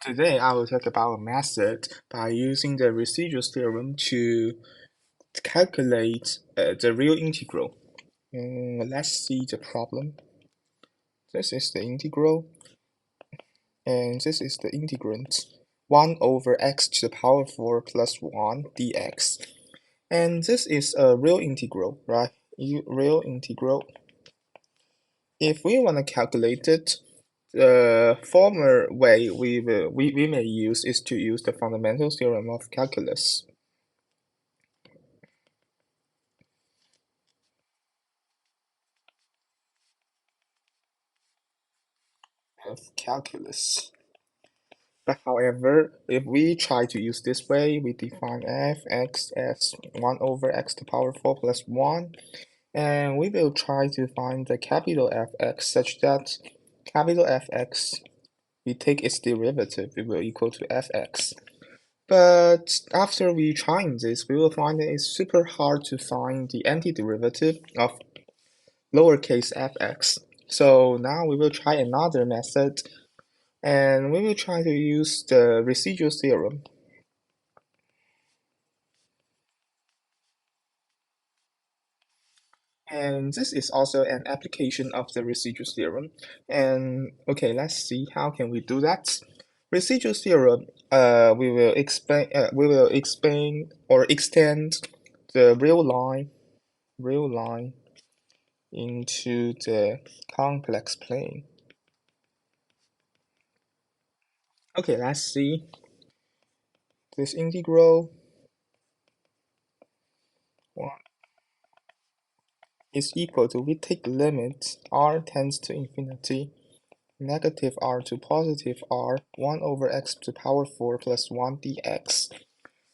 Today I will talk about a method by using the residual theorem to calculate the real integral. Let's see the problem. This is the integral, and this is the integrand. 1 over x to the power 4 plus 1 dx. And this is a real integral, right? Real integral. If we want to calculate it, the former way we may use is to use the fundamental theorem of calculus. But however, if we try to use this way, we define f(x) as 1 over x to the power 4 plus 1, and we will try to find the capital Fx such that capital Fx, we take its derivative, it will equal to Fx. But after we trying this, we will find that it's super hard to find the antiderivative of lowercase fx. So now we will try another method, and we will try to use the residual theorem. And this is also an application of the residual theorem. And okay, let's see how can we do that. Residual theorem, we will explain or extend the real line into the complex plane. Okay, let's see. This integral 1 is equal to, we take limit r tends to infinity, negative r to positive r, 1 over x to the power 4 plus 1 dx.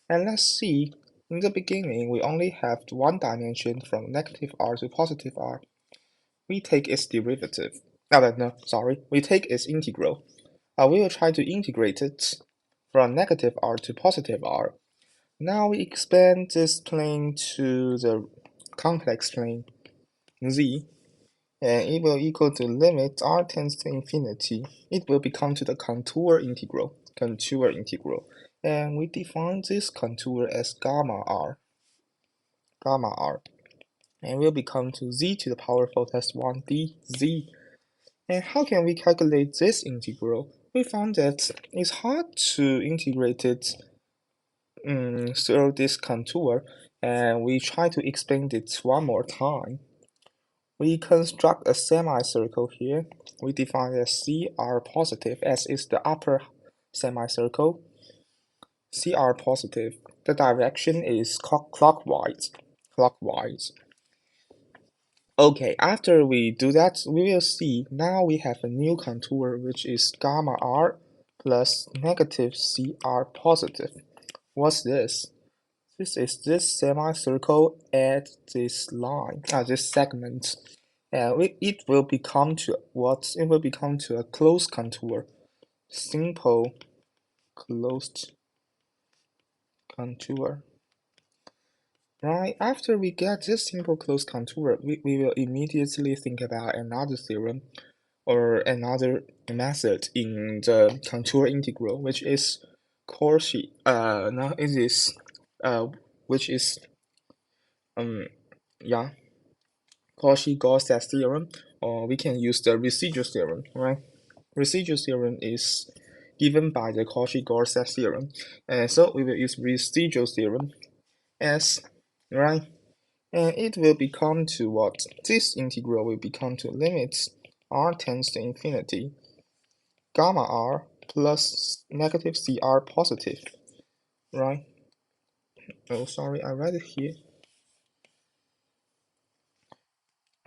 And let's see, in the beginning we only have one dimension from negative r to positive r. We take its derivative. We take its integral. We will try to integrate it from negative r to positive r. Now we expand this plane to the complex plane z, and it will equal to limit r tends to infinity. It will become to the contour integral, and we define this contour as gamma r, and will become to z to the power 4 plus 1 dz. And how can we calculate this integral? We found that it's hard to integrate it through this contour, and we try to explain it one more time. We construct a semicircle here. We define as CR positive, as is the upper semicircle. CR positive. The direction is clockwise. Okay, after we do that, we will see now we have a new contour, which is gamma r plus negative CR positive. What's this? This is this semicircle at this line, this segment. It will become to what? It will become to a closed contour. Simple closed contour. Right, after we get this simple closed contour, we will immediately think about another theorem or another method in the contour integral, which is Cauchy. Which is yeah, Cauchy-Gauss theorem, or we can use the residual theorem, right? Residual theorem is given by the Cauchy-Gauss theorem, and so we will use residual theorem as, right? And it will become to what? This integral will become to limits r tends to infinity, gamma r plus negative cr positive, right? Oh, sorry, I read it here.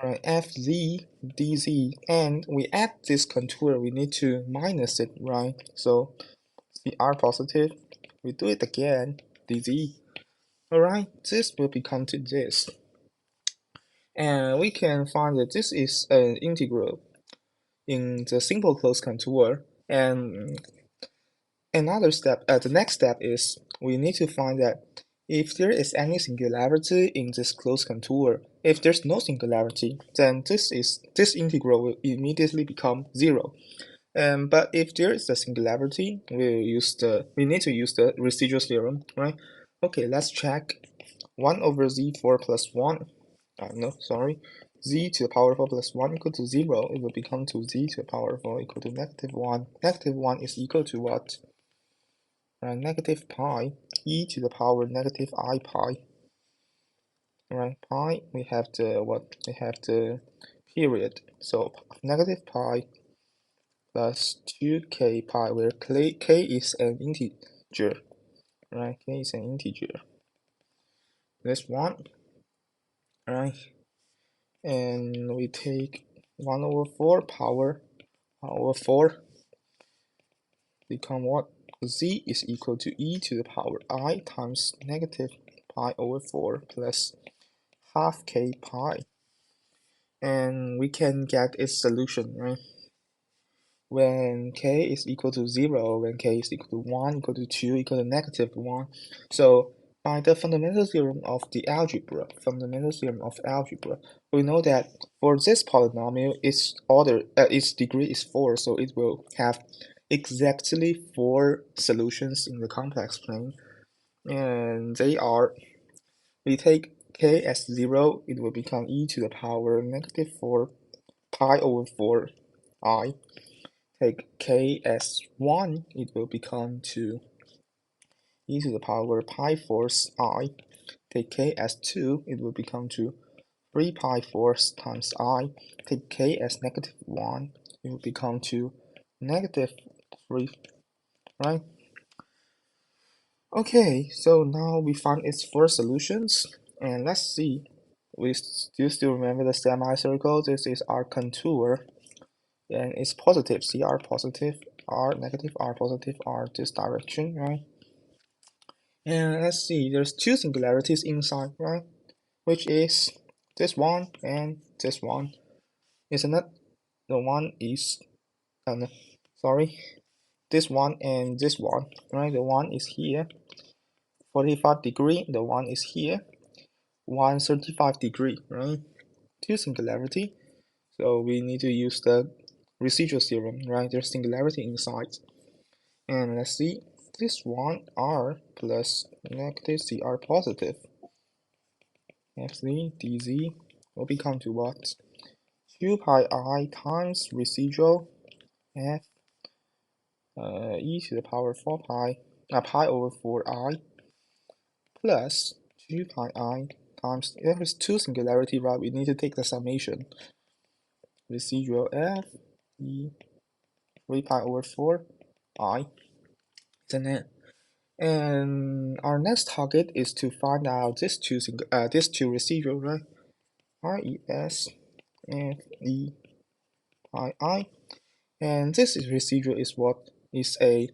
Right, fz dz, and we add this contour, we need to minus it, right? So cr positive, we do it again, dz. Alright, this will become to this. And we can find that this is an integral in the simple closed contour. And another step, the next step is we need to find that if there is any singularity in this closed contour. If there's no singularity, then this integral will immediately become 0. But if there is a singularity, we need to use the residual theorem, right? Okay, let's check 1 over z4 plus 1. No, sorry. Z to the power 4 plus 1 equal to 0. It will become to z to the power 4 equal to negative 1. Negative 1 is equal to what? Negative pi e to the power negative I pi. Right, pi, we have the what? We have the period. So negative pi plus 2k pi, where k is an integer. Right, k is an integer. This one, right? And we take 1 over 4 power over 4 become what? Z is equal to e to the power I times negative pi over 4 plus half k pi. And we can get its solution, right? When k is equal to 0, when k is equal to 1, equal to 2, equal to negative 1. So by the fundamental theorem of algebra, we know that for this polynomial, its degree is 4, so it will have exactly 4 solutions in the complex plane, and they are, we take k as 0, it will become e to the power negative 4 pi over 4 I. Take k as 1, it will become to e to the power pi fourths I. Take k as 2, it will become to 3 pi fourths times I. Take k as negative 1, it will become to negative 3, right? Okay, so now we find its 4 solutions, and let's see. We still remember the semicircle. This is our contour, and it's positive. See, R positive, R negative, R positive, R this direction, right? And let's see, there's 2 singularities inside, right? Which is this one and this one, isn't it? The one is, no, sorry, this one and this one, right? The one is here, 45 degree. The one is here, 135 degree, right? 2 singularity. So we need to use the residual theorem, right? There's singularity inside. And let's see, this one R plus negative CR positive. Fz dz will become to what? 2 pi I times residual f e to the power 4 pi, pi over 4 I plus 2 pi I times, there is 2 singularity, right? We need to take the summation. Residual f e 3 pi over 4 I, isn't it? And our next target is to find out these two residual, right? Res f e pi I, and this is residual is what is a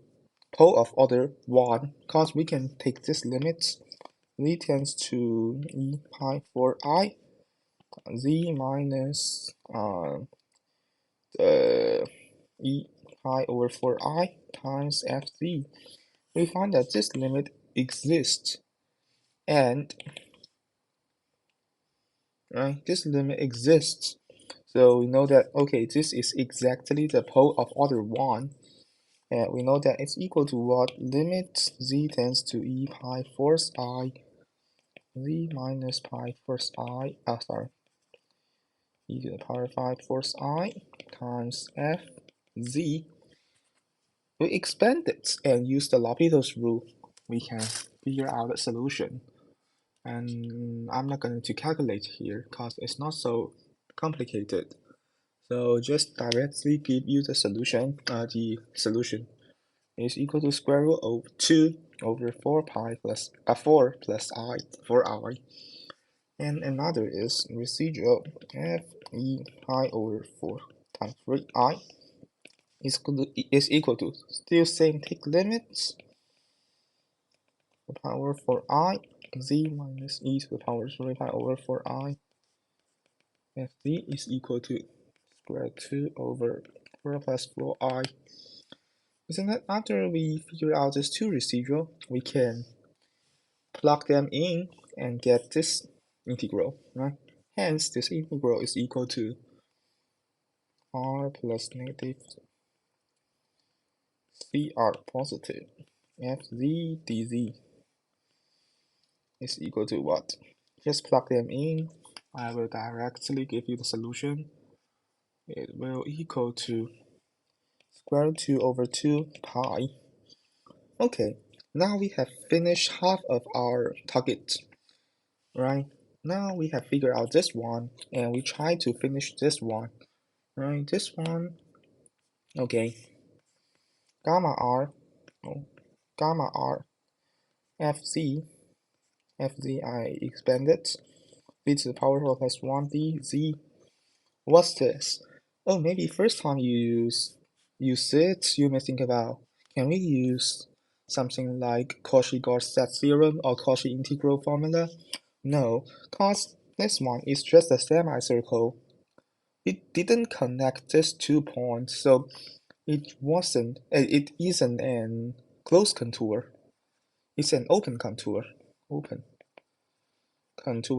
pole of order 1, because we can take this limit. Z tends to e pi 4 I, z minus e pi over 4 I times fz. We find that this limit exists, and right, this limit exists. So we know that, okay, this is exactly the pole of order 1, and we know that it's equal to what? Limit z tends to e pi fourths I, z minus pi fourths I, e to the power 5 fourths I times f z. We expand it and use the L'Hopital's rule. We can figure out a solution. And I'm not going to calculate here because it's not so complicated. So just directly give you the solution. The solution is equal to square root of 2 over 4 pi plus 4 plus I, 4I. And another is residual f e pi over 4 times 3I is equal to, still same, take limits, the power 4I, z minus e to the power 3 pi over 4I, fz is equal to square 2 over 4 plus 4I. Isn't that after we figure out these 2 residual, we can plug them in and get this integral, right? Hence, this integral is equal to r plus negative C are positive. Fz dz is equal to what? Just plug them in. I will directly give you the solution. It will equal to square root 2 over 2 pi. Okay, now we have finished half of our target, right? Now we have figured out this one, and we try to finish this one, right? This one, okay. Gamma r, oh, gamma r, fz, I expanded, v to the power 4 plus 1 dz. What's this? Oh, maybe first time you use it, you may think about, can we use something like Cauchy-Garcet theorem or Cauchy integral formula? No, cause this one is just a semicircle. It didn't connect these 2 points, so it isn't an closed contour. It's an open contour.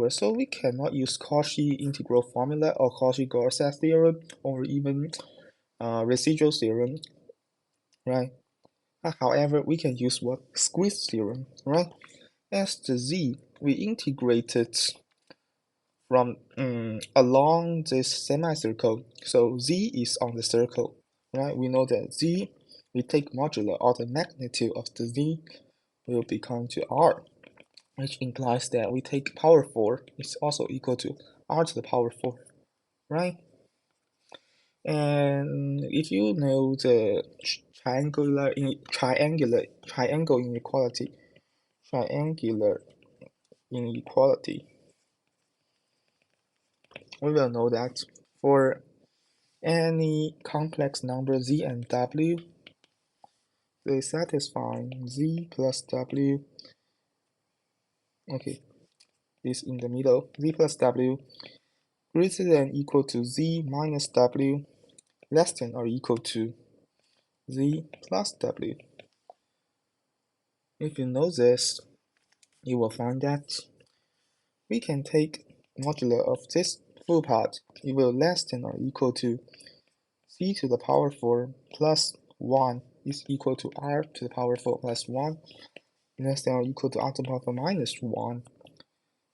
So we cannot use Cauchy integral formula or Cauchy-Garcet theorem or even residual theorem, right? However, we can use what? Squeeze theorem, right? As the z, we integrated from along this semicircle, so z is on the circle, right? We know that z, we take modular or the magnitude of the z will become to r, which implies that we take power 4 is also equal to r to the power 4, right? And if you know the triangle inequality, we will know that for any complex number z and w, they satisfy z plus w, okay, is in the middle, z plus w greater than or equal to z minus w less than or equal to z plus w. If you know this, you will find that we can take modular of this full part. It will less than or equal to c to the power 4 plus 1 is equal to r to the power 4 plus 1 less than or equal to r to the power 4 minus 1.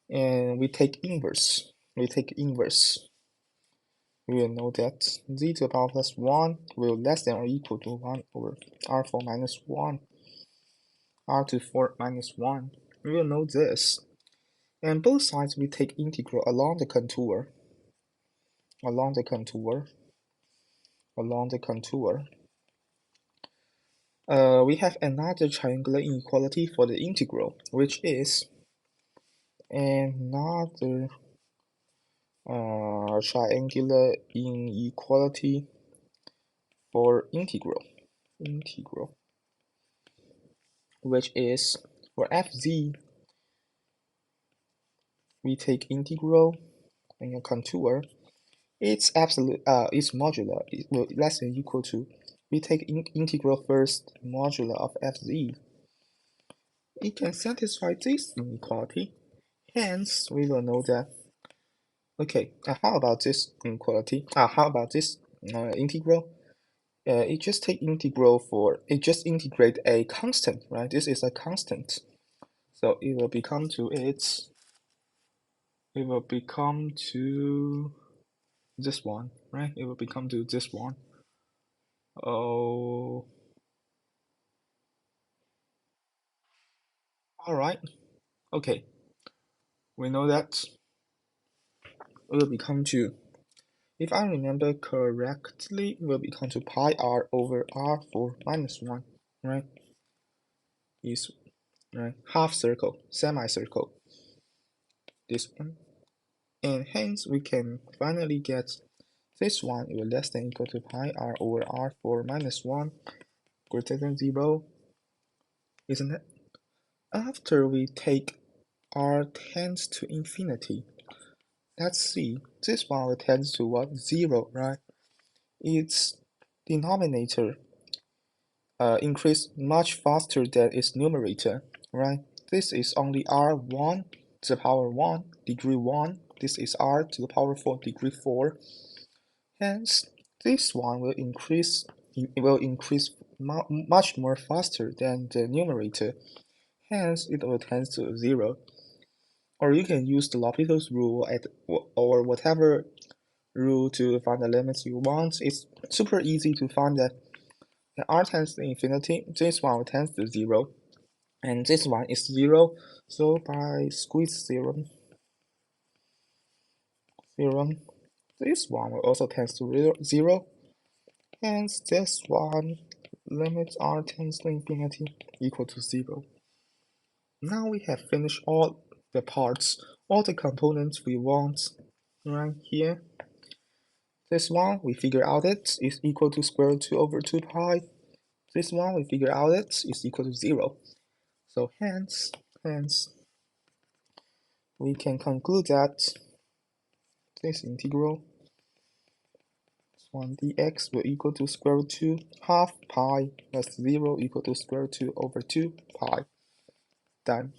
And we take inverse. We will know that z to the power plus 1 will less than or equal to 1 over r4 minus 1, r to 4 minus 1. We will know this. And both sides we take integral along the contour. We have another triangular inequality for the integral, which is another triangular inequality for integral, which is for fz, we take integral in a contour. It's absolute. It's modular. It will less than or equal to. We take integral first, modular of fz. It can satisfy this inequality. Hence, we will know that. Okay, how about this inequality? How about this integral? It just take integral for, it just integrate a constant, right? This is a constant. So it will become to this one, right? It will become to this one. Oh, all right. Okay, we know that it will become to, if I remember correctly, it will become to pi r over r4 minus 1, right? Is right, half circle, semicircle, this one. And hence we can finally get this one will less than or equal to pi r over r4 minus 1 greater than 0, isn't it? After we take r tends to infinity, let's see, this one will tend to what? 0, right? Its denominator increase much faster than its numerator, right? This is only r1 to the power 1, degree 1. This is r to the power 4, degree 4. Hence, this one will increase much more faster than the numerator, hence it will tend to 0. Or you can use the L'Hopital's rule or whatever rule to find the limits you want. It's super easy to find that when r tends to infinity, this one will tend to 0, and this one is 0. So by squeeze theorem, this one will also tend to 0, hence this one limit r tends to infinity equal to 0. Now we have finished all the parts, all the components we want right here. This one we figure out it is equal to square root 2 over 2 pi. This one we figure out it is equal to 0. So hence we can conclude that this integral 1 dx will equal to square root 2 half pi plus 0 equal to square root 2 over 2 pi. Done.